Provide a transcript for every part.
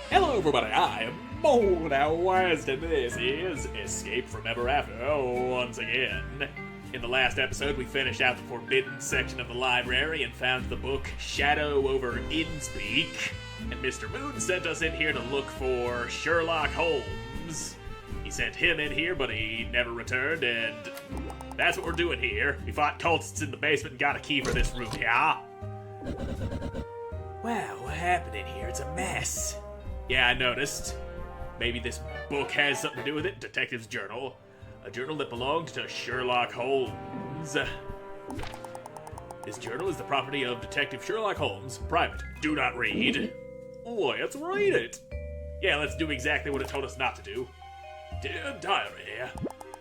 Hello everybody, I am Moldy West, and this is Escape from Ever After once again. In the last episode, we finished out the forbidden section of the library and found the book Shadow over Innspeak, and Mr. Moon sent us in here to look for Sherlock Holmes. He sent him in here, but he never returned, and that's what we're doing here. We fought cultists in the basement and got a key for this room here. Wow, what happened in here? It's a mess. Yeah, I noticed. Maybe this book has something to do with it. Detective's journal. A journal that belonged to Sherlock Holmes. This journal is the property of Detective Sherlock Holmes. Private. Do not read. Let's read it. Yeah, let's do exactly what it told us not to do. Dear Diary,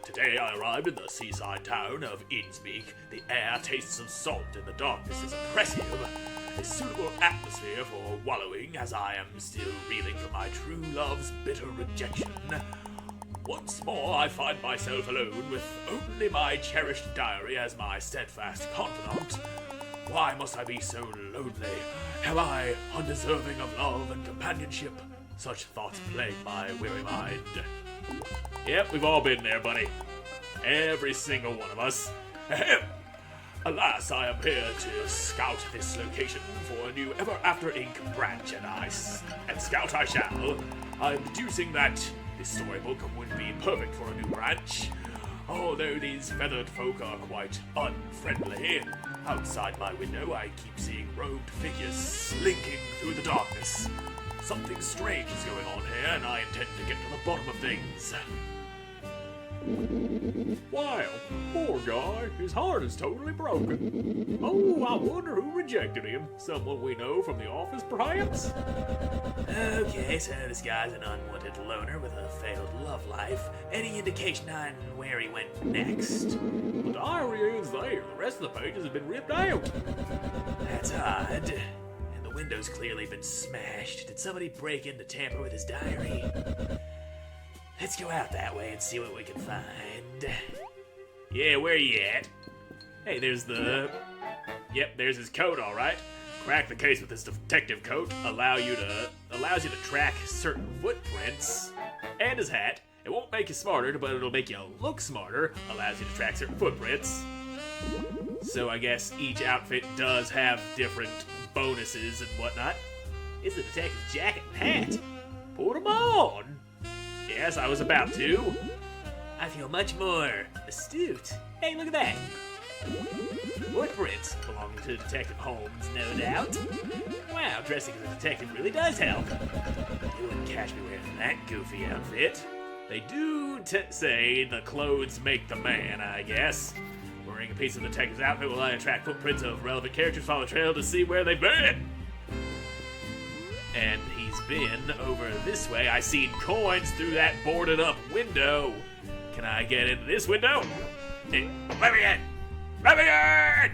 today I arrived in the seaside town of Innspeak. The air tastes of salt and the darkness is oppressive. A suitable atmosphere for wallowing as I am still reeling from my true love's bitter rejection. Once more I find myself alone with only my cherished diary as my steadfast confidant. Why must I be so lonely? Am I undeserving of love and companionship? Such thoughts plague my weary mind. Yep, we've all been there, buddy. Every single one of us. Ahem. Alas, I am here to scout this location for a new Ever After Inc. branch, and scout I shall. I am deducing that this storybook would be perfect for a new branch. Although these feathered folk are quite unfriendly, outside my window I keep seeing robed figures slinking through the darkness. Something strange is going on here, and I intend to get to the bottom of things. Wow, poor guy. His heart is totally broken. Oh, I wonder who rejected him. Someone we know from the office, perhaps? Okay, so this guy's an unwanted loner with a failed love life. Any indication on where he went next? The diary is there. The rest of the pages have been ripped out. That's odd. And the window's clearly been smashed. Did somebody break in to tamper with his diary? Let's go out that way and see what we can find. Yeah, where you at? Hey, there's the... Yep, there's his coat, alright. Crack the case with this detective coat. Allows you to track certain footprints. And his hat. It won't make you smarter, but it'll make you look smarter. Allows you to track certain footprints. So I guess each outfit does have different bonuses and whatnot. It's the detective's jacket and hat. Put them on! Yes, I was about to. I feel much more astute. Hey, look at that. Footprints belonging to Detective Holmes, no doubt. Wow, dressing as a detective really does help. You wouldn't catch me wearing that goofy outfit. They do say the clothes make the man, I guess. Wearing a piece of the detective's outfit will attract footprints of relevant characters, follow the trail to see where they've been. And he's been over this way. I seen coins through that boarded up window. Can I get into this window? Let me in! Let me in!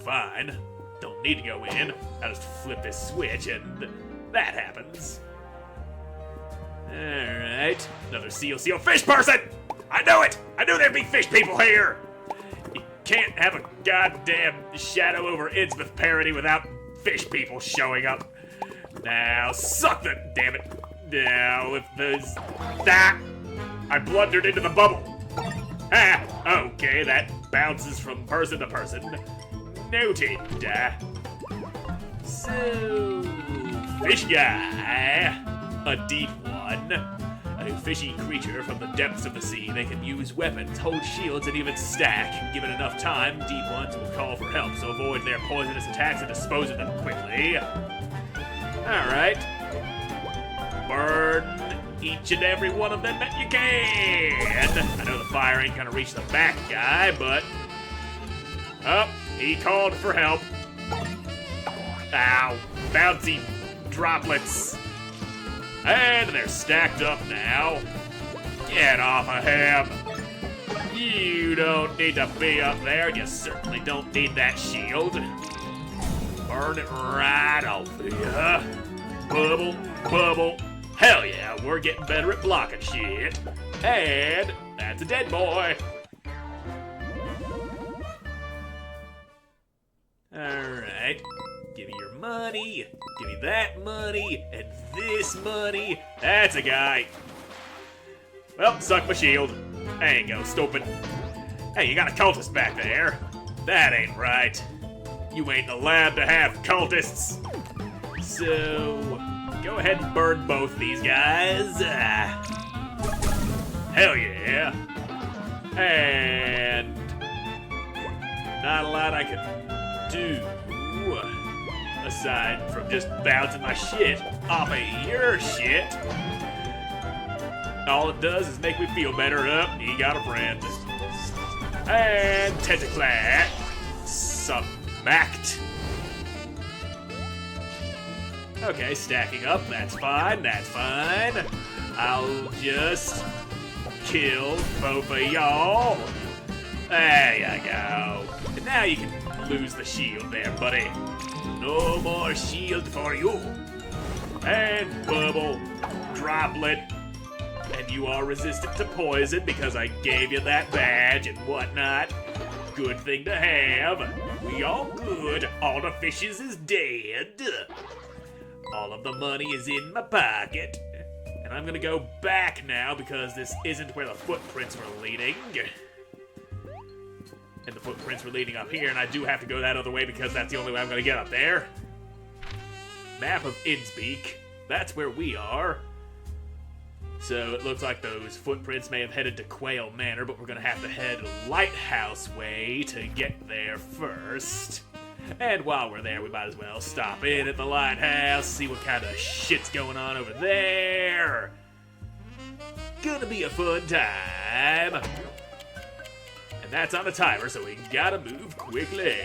Fine. Don't need to go in. I just flip this switch and that happens. Alright. Another seal fish person! I knew it! I knew there'd be fish people here! You can't have a goddamn Shadow over Innsmouth parody without fish people showing up. Now, suck the... Damn it. Now, if there's... Ah! I blundered into the bubble. Ah! Okay, that bounces from person to person. Noted. So... Fish guy. A deep one. A fishy creature from the depths of the sea. They can use weapons, hold shields, and even stack. Given enough time, deep ones will call for help, so avoid their poisonous attacks and dispose of them quickly. Alright. Burn each and every one of them that you can! I know the fire ain't gonna reach the back guy, but... Oh, he called for help. Ow. Bouncy droplets. And they're stacked up now. Get off of him. You don't need to be up there. You certainly don't need that shield. Burn it right off of ya. Bubble, bubble. Hell yeah, we're getting better at blocking shit. And that's a dead boy. Alright. Give me your money. money. Give me that money and this money. That's a guy. Well, suck my shield. There you go, stupid. Hey, you got a cultist back there. That ain't right. You ain't allowed to have cultists. So, go ahead and burn both these guys. Hell yeah. And not a lot I can do aside from just bouncing my shit off of your shit. All it does is make me feel better. Up, he got a friend. And Tentaclat smacked. Okay, stacking up. That's fine. That's fine. I'll just kill both of y'all. There you go. And now you can lose the shield there, buddy. No more shield for you. And bubble, droplet. And you are resistant to poison because I gave you that badge and whatnot. Good thing to have. We all good. All the fishes is dead. All of the money is in my pocket. And I'm gonna go back now because this isn't where the footprints were leading. And the footprints were leading up here, and I do have to go that other way because that's the only way I'm gonna get up there. Map of Innsbeek. That's where we are. So it looks like those footprints may have headed to Quail Manor, but we're gonna have to head Lighthouse way to get there first. And while we're there, we might as well stop in at the lighthouse, see what kind of shit's going on over there. Gonna be a fun time. And that's on a timer, so we gotta move quickly.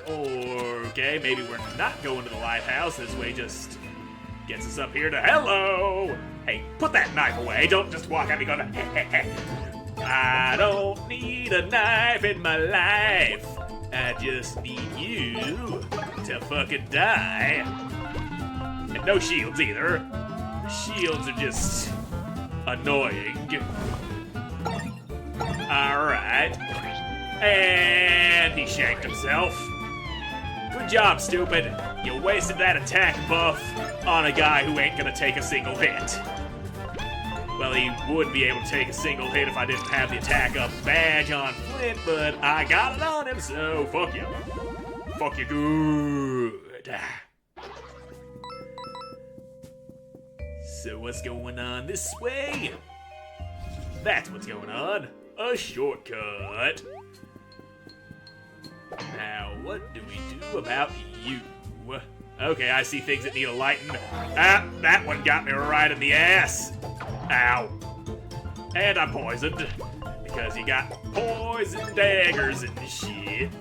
Okay, maybe we're not going to the lighthouse. This way just gets us up here to hello. Hey, put that knife away. Don't just walk at me going, I don't need a knife in my life. I just need you to fucking die. And no shields either. Shields are just annoying. Alright. And he shanked himself. Good job, stupid. You wasted that attack buff on a guy who ain't gonna take a single hit. Well, he would be able to take a single hit if I didn't have the attack up badge on Flint, but I got it on him, so fuck you. Fuck you good. So what's going on this way? That's what's going on. A shortcut. Now, what do we do about you? Okay, I see things that need a lighten. Ah, that one got me right in the ass. Ow. And I'm poisoned. Because you got poison daggers and shit.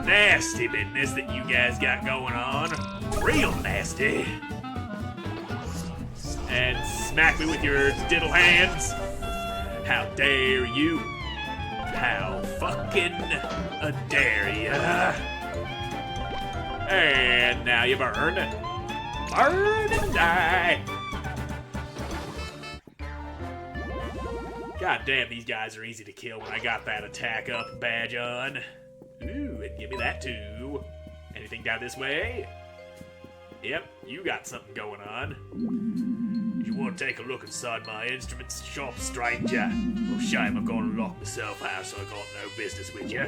Nasty business that you guys got going on. Real nasty. And smack me with your diddle hands. How dare you? How fucking dare ya? And now you burn. Burn and die. God damn, these guys are easy to kill when I got that attack up badge on. Ooh, and give me that too. Anything down this way? Yep, you got something going on. You want to take a look inside my instrument shop, stranger? Well, shame I'm gonna lock myself out, so I got no business with you.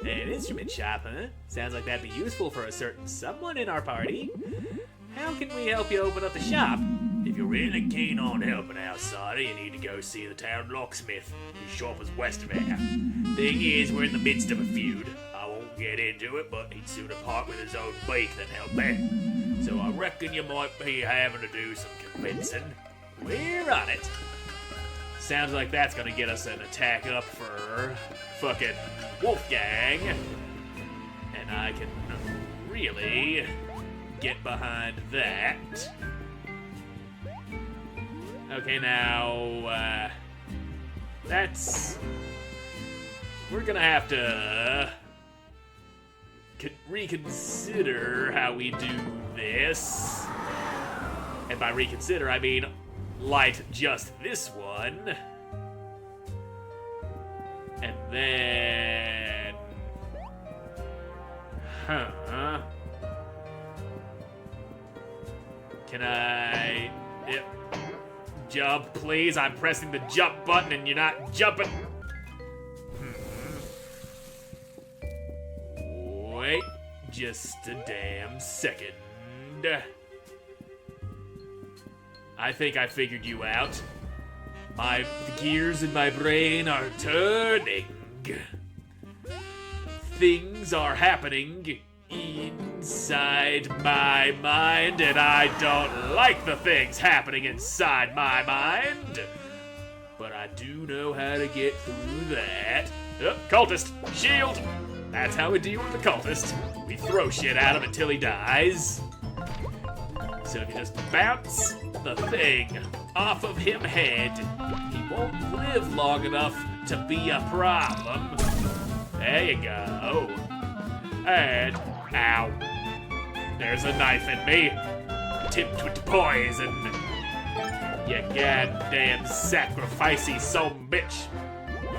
An instrument shop, huh? Sounds like that'd be useful for a certain someone in our party. How can we help you open up the shop? If you're really keen on helping outsider, you need to go see the town locksmith. His shop is west of here. Thing is, we're in the midst of a feud. I won't get into it, but he'd sooner part with his own beak than help me. So I reckon you might be having to do some convincing. We're on it. Sounds like that's gonna get us an attack up for fucking Wolfgang. And I can really get behind that. Okay, now, we're gonna have to reconsider how we do this. And by reconsider, I mean light just this one. And then Huh? Can I... Yep. Jump, please. I'm pressing the jump button and you're not jumping. Wait just a damn second. I think I figured you out. The gears in my brain are turning. Things are happening inside my mind, and I don't like the things happening inside my mind. But I do know how to get through that. Oh, cultist, shield! That's how we deal with the cultist. We throw shit at him until he dies. So if you just bounce the thing off of him head, he won't live long enough to be a problem. There you go. And, ow. There's a knife in me. Tipped with poison. You goddamn sacrificey son bitch.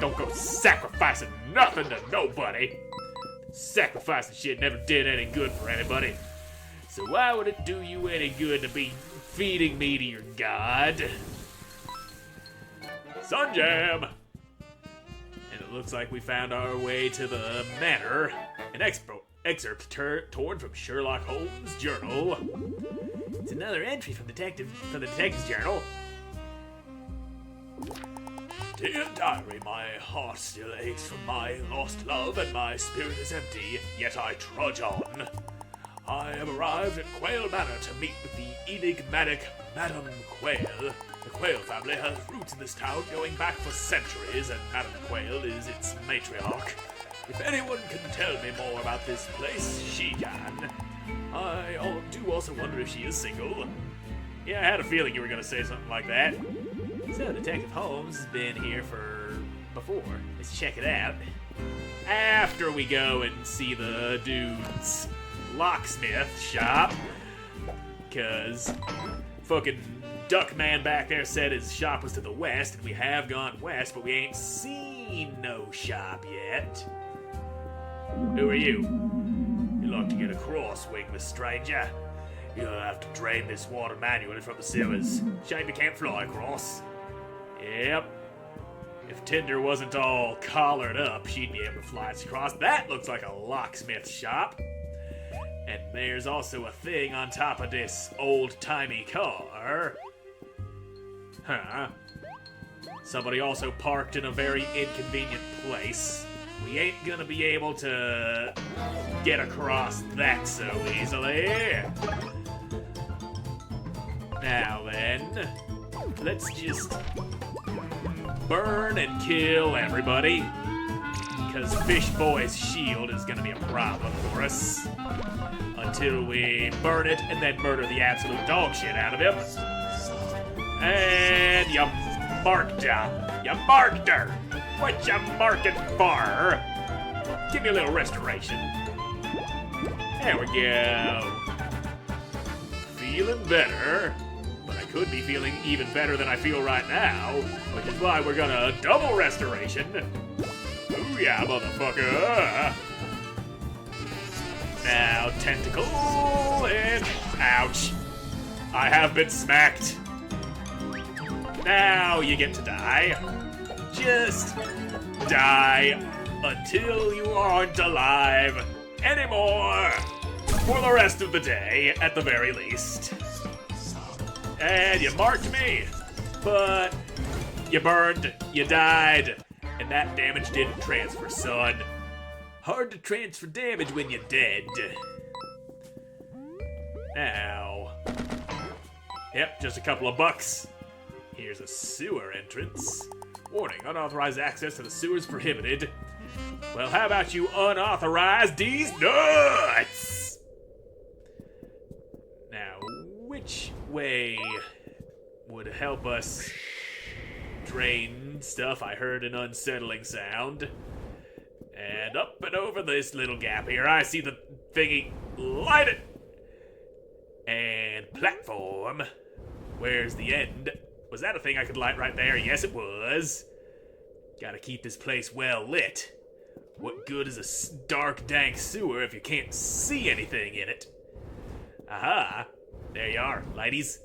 Don't go sacrificing nothing to nobody. Sacrificing shit never did any good for anybody. So why would it do you any good to be feeding me to your god? Sunjam! And it looks like we found our way to the manor. An excerpt torn from Sherlock Holmes' journal. It's another entry from the detective's journal. Dear diary, my heart still aches from my lost love and my spirit is empty, yet I trudge on. I have arrived at Quail Manor to meet with the enigmatic Madame Quail. The Quail family has roots in this town going back for centuries, and Madame Quail is its matriarch. If anyone can tell me more about this place, she can. I do also wonder if she is single. Yeah, I had a feeling you were going to say something like that. So, Detective Holmes has been here before. Let's check it out. After we go and see the dude's locksmith shop, cause fucking Duckman back there said his shop was to the west, and we have gone west, but we ain't seen no shop yet. Who are you? You'd like to get across, wingless stranger. You'll have to drain this water manually from the sewers. Shame you can't fly across. Yep. If Tinder wasn't all collared up, she'd be able to fly us across. That looks like a locksmith shop. And there's also a thing on top of this old-timey car. Huh. Somebody also parked in a very inconvenient place. We ain't gonna be able to get across that so easily. Now then, let's just burn and kill everybody, because Fish Boy's shield is gonna be a problem for us until we burn it and then murder the absolute dog shit out of him. And you marked her. You marked her. What you marking for? Give me a little restoration. There we go. Feeling better. But I could be feeling even better than I feel right now, which is why we're gonna double restoration. Ooh yeah, motherfucker. Now, tentacle and ouch. I have been smacked. Now you get to die. Just die until you aren't alive anymore for the rest of the day, at the very least. And you marked me, but you burned, you died, and that damage didn't transfer, son. Hard to transfer damage when you're dead. Now, yep, just a couple of bucks. Here's a sewer entrance. Warning, unauthorized access to the sewers prohibited. Well, how about you unauthorize these nuts? Now, which way would help us drain stuff? I heard an unsettling sound. And up and over this little gap here, I see the thingy. Light it! And platform. Where's the end? Was that a thing I could light right there? Yes, it was. Gotta keep this place well lit. What good is a dark, dank sewer if you can't see anything in it? Aha! There you are, lighties.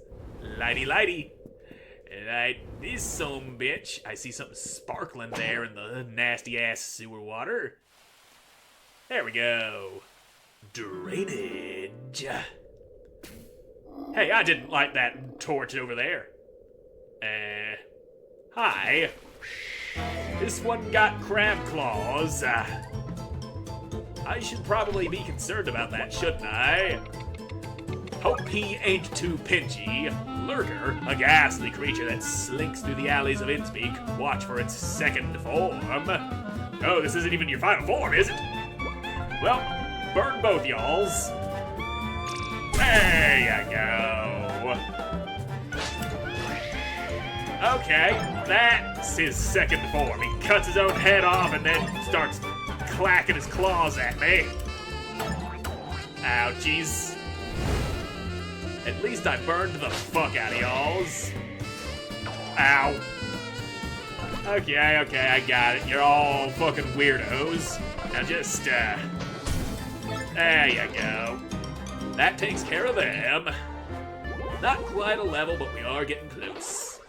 Lighty, lighty. Right, this some bitch. I see something sparkling there in the nasty-ass sewer water. There we go. Drainage. Hey, I didn't like that torch over there. Hi. This one got crab claws. I should probably be concerned about that, shouldn't I? Hope he ain't too pinchy. Lurker, a ghastly creature that slinks through the alleys of Innspeak. Watch for its second form. Oh, this isn't even your final form, is it? Well, burn both y'alls. There you go. Okay, that's his second form. He cuts his own head off and then starts clacking his claws at me. Ouchies. At least I burned the fuck out of y'alls. Ow. Okay, I got it. You're all fucking weirdos. Now just, there you go. That takes care of them. Not quite a level, but we are getting close.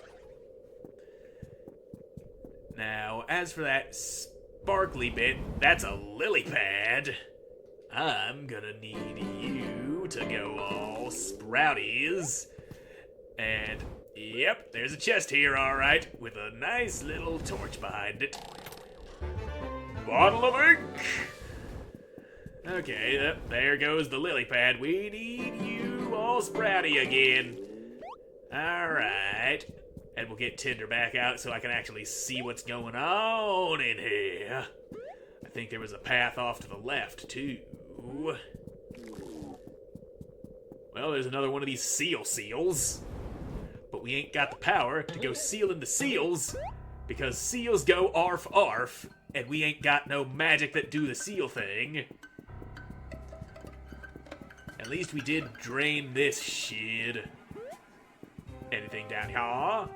Now, as for that sparkly bit, that's a lily pad. I'm gonna need you to go all sprouties. And, yep, there's a chest here, alright, with a nice little torch behind it. Bottle of ink! Okay, there goes the lily pad. We need you all sprouty again. Alright. And we'll get Tinder back out so I can actually see what's going on in here. I think there was a path off to the left, too. Well, there's another one of these seals. But we ain't got the power to go sealing the seals, because seals go arf arf, and we ain't got no magic that do the seal thing. At least we did drain this shit. Anything down here?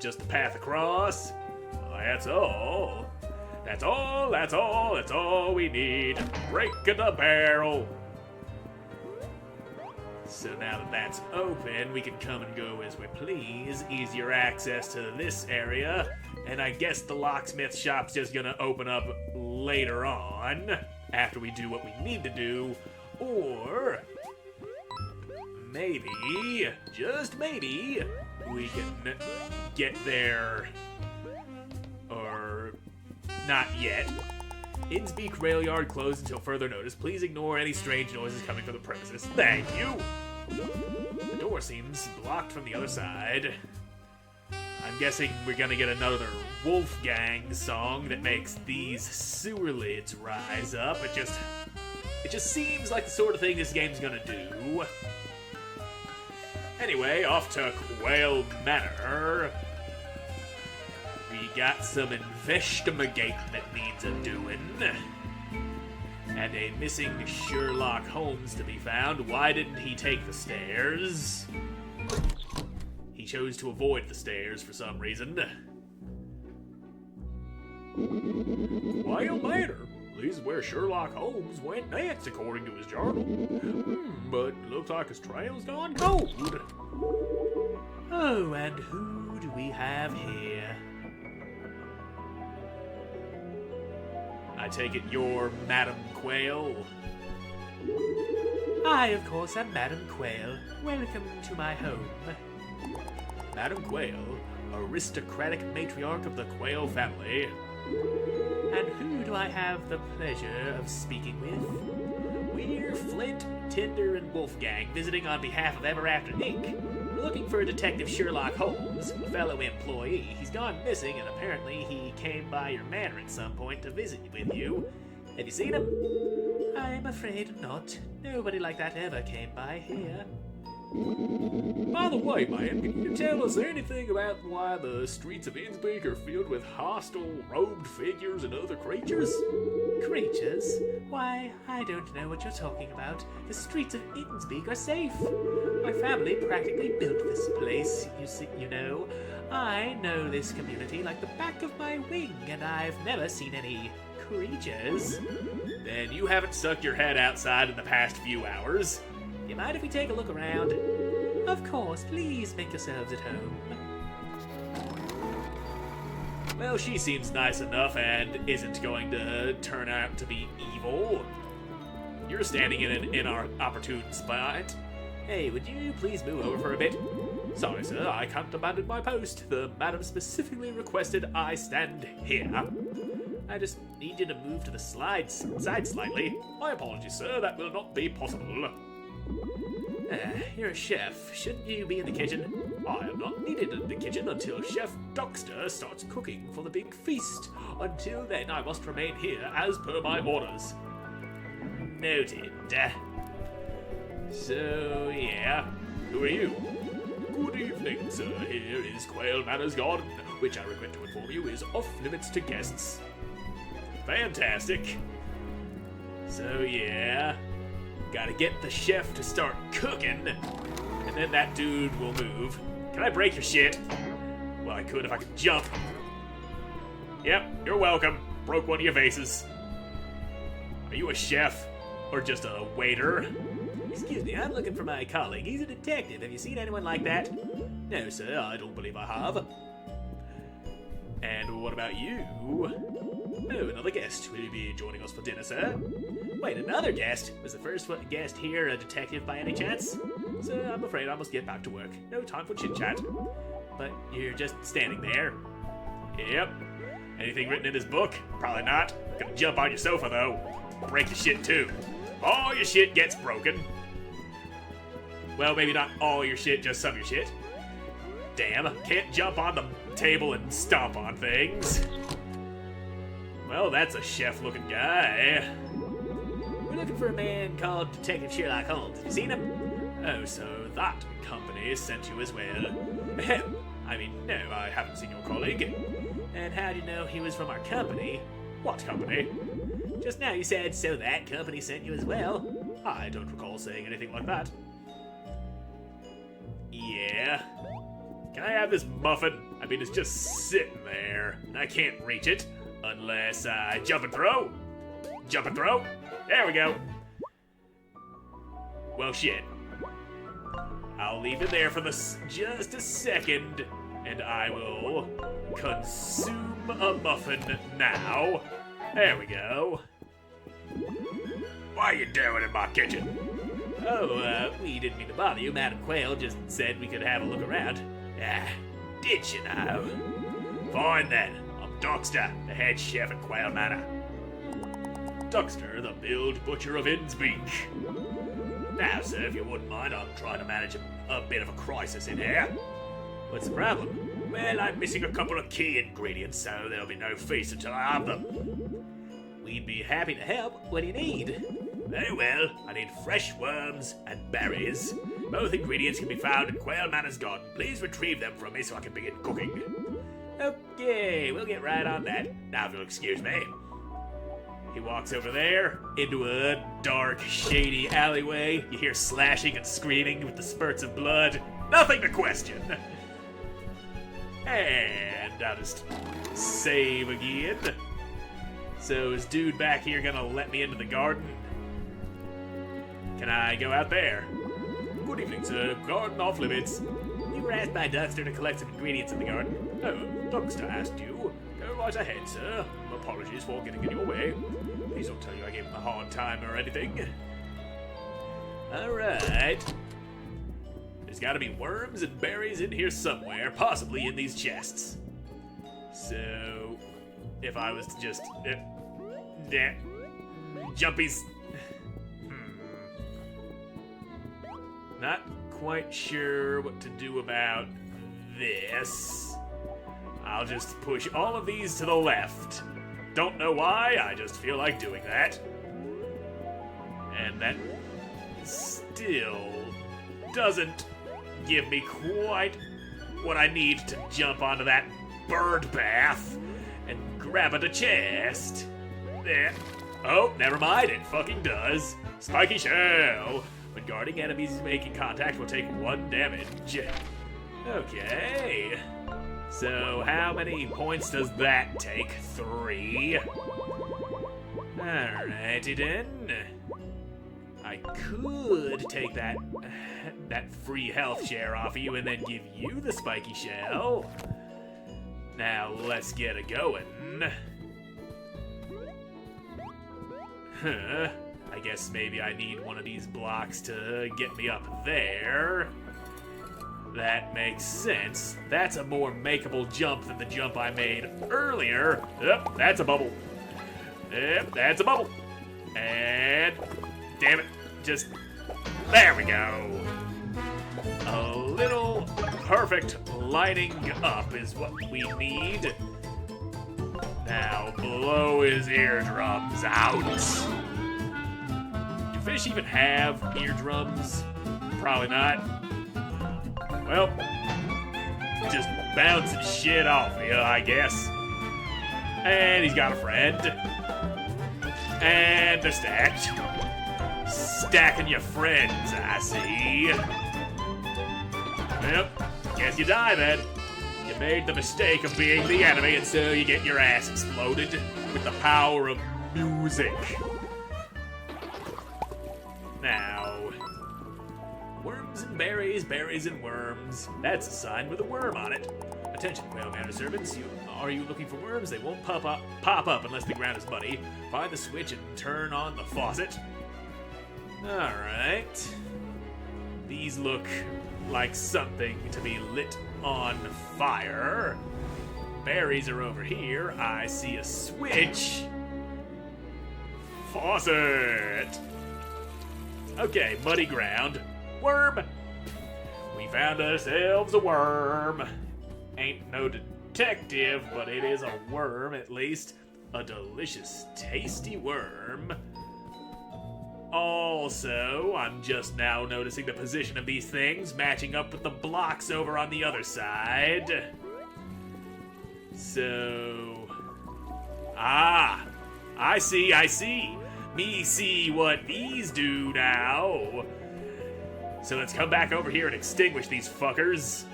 Just the path across? Well, that's all. That's all we need. Break in the barrel. So now that that's open, we can come and go as we please. Easier access to this area. And I guess the locksmith shop's just gonna open up later on, after we do what we need to do. Or maybe, just maybe, we can get there. Or not yet. Innspeak rail yard closed until further notice. Please ignore any strange noises coming from the premises. Thank you. The door seems blocked from the other side. I'm guessing we're gonna get another Wolfgang song that makes these sewer lids rise up. It just seems like the sort of thing this game's gonna do. Anyway, off to Quail Manor. We got some investigating that needs a doing. And a missing Sherlock Holmes to be found. Why didn't he take the stairs? He chose to avoid the stairs for some reason. Quail Manor. This is where Sherlock Holmes went next, according to his journal. But looks like his trail's gone cold. Oh, and who do we have here? I take it you're Madam Quail? I, of course, am Madam Quail. Welcome to my home. Madam Quail, aristocratic matriarch of the Quail family. And who do I have the pleasure of speaking with? We're Flint, Tinder, and Wolfgang, visiting on behalf of Ever After Inc. We're looking for Detective Sherlock Holmes, a fellow employee. He's gone missing, and apparently he came by your manor at some point to visit with you. Have you seen him? I'm afraid not. Nobody like that ever came by here. By the way, man, can you tell us anything about why the streets of Innspeak are filled with hostile, robed figures and other creatures? Creatures? Why, I don't know what you're talking about. The streets of Innspeak are safe. My family practically built this place, you know. I know this community like the back of my wing, and I've never seen any creatures. Then you haven't stuck your head outside in the past few hours. You mind if we take a look around? Of course, please make yourselves at home. Well, she seems nice enough and isn't going to turn out to be evil. You're standing in an inopportune spot. Hey, would you please move over for a bit? Sorry, sir, I can't abandon my post. The madam specifically requested I stand here. I just need you to move to the side slightly. My apologies, sir, that will not be possible. You're a chef. Shouldn't you be in the kitchen? I am not needed in the kitchen until Chef Doxter starts cooking for the big feast. Until then, I must remain here as per my orders. Noted. So, yeah. Who are you? Good evening, sir. Here is Quail Manor's garden, which I regret to inform you is off limits to guests. Fantastic. So, yeah. Gotta get the chef to start cooking, and then that dude will move. Can I break your shit? Well, I could if I could jump. Yep, you're welcome. Broke one of your vases. Are you a chef? Or just a waiter? Excuse me, I'm looking for my colleague. He's a detective. Have you seen anyone like that? No, sir, I don't believe I have. And what about you? Oh, another guest. Will you be joining us for dinner, sir? Wait, another guest? Was the first guest here a detective by any chance? Sir, I'm afraid I must get back to work. No time for chit-chat. But you're just standing there. Yep. Anything written in this book? Probably not. Gonna jump on your sofa, though. Break the shit, too. All your shit gets broken. Well, maybe not all your shit, just some of your shit. Damn, can't jump on the table and stomp on things. Well, that's a chef-looking guy. We're looking for a man called Detective Sherlock Holmes. Have you seen him? Oh, so that company sent you as well. I mean, no, I haven't seen your colleague. And how do you know he was from our company? What company? Just now you said, so that company sent you as well. I don't recall saying anything like that. Yeah. Can I have this muffin? I mean, it's just sitting there, and I can't reach it unless I jump and throw. Jump and throw. There we go. Well, shit. I'll leave it there for just a second, and I will consume a muffin now. There we go. What are you doing in my kitchen? Oh, we didn't mean to bother you. Madam Quail just said we could have a look around. Ah, did you know? Fine then. I'm Doxter, the head chef at Quail Manor. Doxter, the billed butcher of Innsbeak. Now, sir, if you wouldn't mind, I'm trying to manage a bit of a crisis in here. What's the problem? Well, I'm missing a couple of key ingredients, so there'll be no feast until I have them. We'd be happy to help. What do you need? Very well. I need fresh worms and berries. Both ingredients can be found in Quail Manor's garden. Please retrieve them from me so I can begin cooking. Okay, we'll get right on that. Now, if you'll excuse me. He walks over there into a dark, shady alleyway. You hear slashing and screaming with the spurts of blood. Nothing to question. And I'll just save again. So is dude back here gonna let me into the garden? Can I go out there? Good evening, sir. Garden off limits. You were asked by Doxter to collect some ingredients in the garden. Oh, Doxter asked you. Go right ahead, sir. Apologies for getting in your way. Please don't tell you I gave him a hard time or anything. Alright. There's gotta be worms and berries in here somewhere, possibly in these chests. So, if I was to just... jumpies... Not quite sure what to do about this. I'll just push all of these to the left. Don't know why, I just feel like doing that. And that still doesn't give me quite what I need to jump onto that bird bath and grab at a chest. There. Oh, never mind, it fucking does. Spiky shell. When guarding enemies making contact will take 1 damage. Okay. So how many points does that take? 3. Alrighty then. I could take that free health share off of you and then give you the spiky shell. Now let's get it going. Huh. I guess maybe I need one of these blocks to get me up there. That makes sense. That's a more makeable jump than the jump I made earlier. Yep, that's a bubble. Yep, that's a bubble. And damn it, just there we go. A little perfect lining up is what we need. Now blow his eardrums out. Do fish even have eardrums? Probably not. Well, just bouncing shit off you, I guess. And he's got a friend. And they're stacked. Stacking your friends, I see. Well, guess you die then. You made the mistake of being the enemy, and so you get your ass exploded with the power of music. Now, worms and berries, berries and worms. That's a sign with a worm on it. Attention, Quail Manor servants. Are you looking for worms? They won't pop up unless the ground is muddy. Find the switch and turn on the faucet. Alright. These look like something to be lit on fire. Berries are over here. I see a switch. Faucet. Okay, muddy ground. Worm. We found ourselves a worm. Ain't no detective, but it is a worm at least. A delicious, tasty worm. Also, I'm just now noticing the position of these things matching up with the blocks over on the other side. So... I see. Me see what these do now. So let's come back over here and extinguish these fuckers.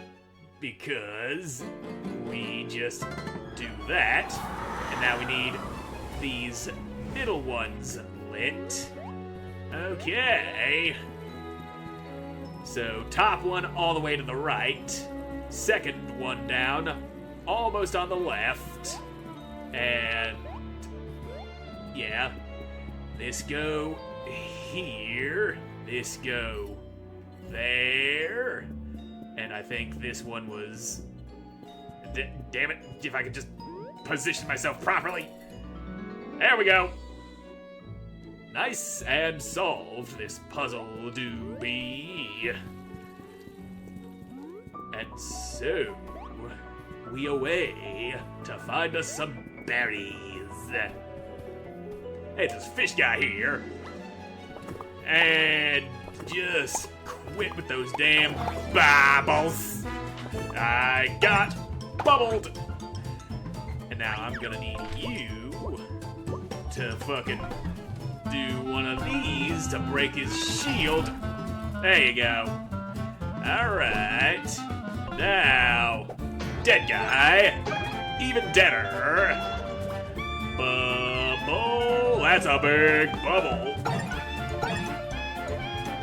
Because we just do that. And now we need these middle ones lit. Okay. So top one all the way to the right. Second one down, almost on the left. And yeah, this go here. This go there. And I think this one was... damn it, if I could just position myself properly. There we go. Nice and solved, this puzzle do be. And so, we away to find us some berries. Hey, this fish guy here. And just quit with those damn bubbles. I got bubbled. And now I'm gonna need you to fucking do one of these to break his shield. There you go. Alright. Now, dead guy. Even deader. Bubble. That's a big bubble.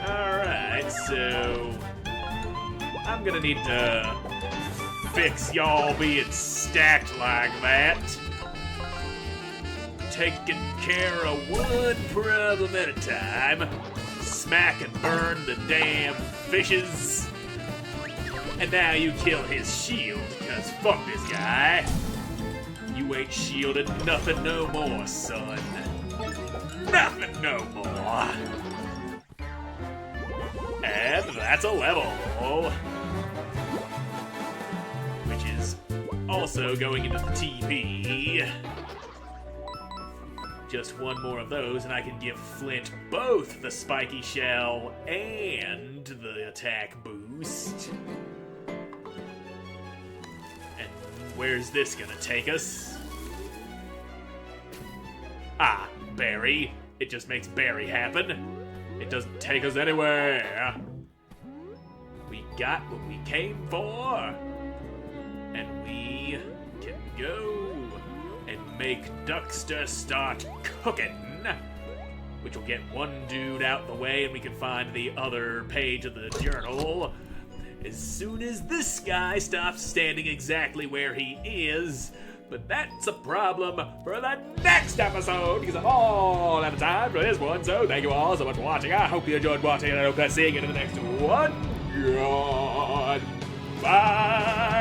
Alright, so I'm gonna need to fix y'all being stacked like that. Taking care of one problem at a time. Smack and burn the damn fishes. And now you kill his shield, because fuck this guy. You ain't shielded nothing no more, son. Nothing no more. And that's a level. Which is also going into the TP. Just one more of those, and I can give Flint both the spiky shell and the attack boost. And where's this gonna take us? Ah, berry. It just makes berry happen. It doesn't take us anywhere. We got what we came for. And we can go and make Duckster start cooking. which will get one dude out the way and we can find the other page of the journal. As soon as this guy stops standing exactly where he is. But that's a problem for the next episode, because I'm all out of time for this one. So thank you all so much for watching. I hope you enjoyed watching, and I hope that's seeing you in the next one. Goodbye.